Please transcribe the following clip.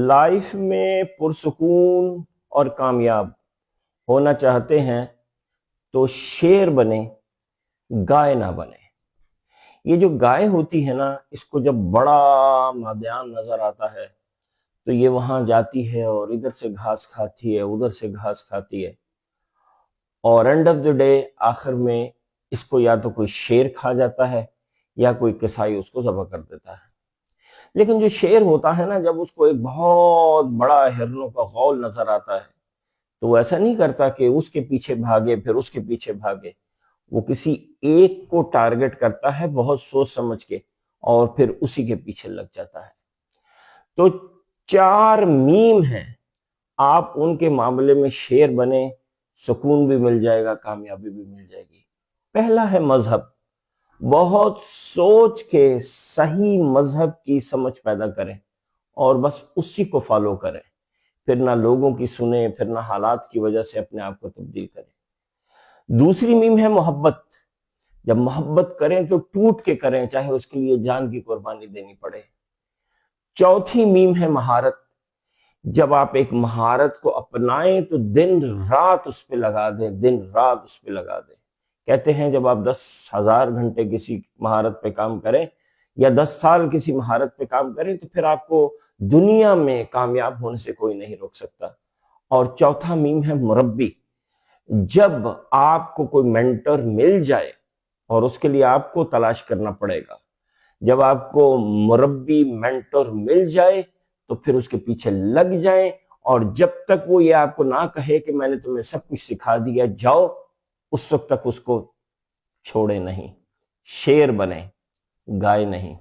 Life میں پرسکون اور کامیاب ہونا چاہتے ہیں تو شیر بنے، گائے نہ بنے۔ یہ جو گائے ہوتی ہے نا، اس کو جب بڑا میدان نظر آتا ہے تو یہ وہاں جاتی ہے اور ادھر سے گھاس کھاتی ہے، ادھر سے گھاس کھاتی ہے، اور اینڈ آف دا ڈے آخر میں اس کو یا تو کوئی شیر کھا جاتا ہے یا کوئی کسائی اس کو ذبح کر دیتا ہے۔ لیکن جو شیر ہوتا ہے نا، جب اس کو ایک بہت بڑا ہرنوں کا غول نظر آتا ہے تو وہ ایسا نہیں کرتا کہ اس کے پیچھے بھاگے پھر اس کے پیچھے بھاگے، وہ کسی ایک کو ٹارگٹ کرتا ہے بہت سوچ سمجھ کے اور پھر اسی کے پیچھے لگ جاتا ہے۔ تو 4 میم ہیں، آپ ان کے معاملے میں شیر بنے، سکون بھی مل جائے گا، کامیابی بھی مل جائے گی۔ پہلا ہے مذہب، بہت سوچ کے صحیح مذہب کی سمجھ پیدا کریں اور بس اسی کو فالو کریں، پھر نہ لوگوں کی سنیں، پھر نہ حالات کی وجہ سے اپنے آپ کو تبدیل کریں۔ دوسری میم ہے محبت، جب محبت کریں تو ٹوٹ کے کریں، چاہے اس کے لیے جان کی قربانی دینی پڑے۔ چوتھی میم ہے مہارت، جب آپ ایک مہارت کو اپنائیں تو دن رات اس پہ لگا دیں، دن رات اس پہ لگا دیں۔ کہتے ہیں جب آپ 10,000 گھنٹے کسی مہارت پہ کام کریں یا 10 سال کسی مہارت پہ کام کریں تو پھر آپ کو دنیا میں کامیاب ہونے سے کوئی نہیں روک سکتا۔ اور چوتھا میم ہے مربی، جب آپ کو کوئی مینٹر مل جائے اور اس کے لیے آپ کو تلاش کرنا پڑے گا، جب آپ کو مربی مینٹر مل جائے تو پھر اس کے پیچھے لگ جائیں، اور جب تک وہ یہ آپ کو نہ کہے کہ میں نے تمہیں سب کچھ سکھا دیا جاؤ، اس وقت تک اس کو چھوڑے نہیں۔ شیر بنے، گائے نہیں۔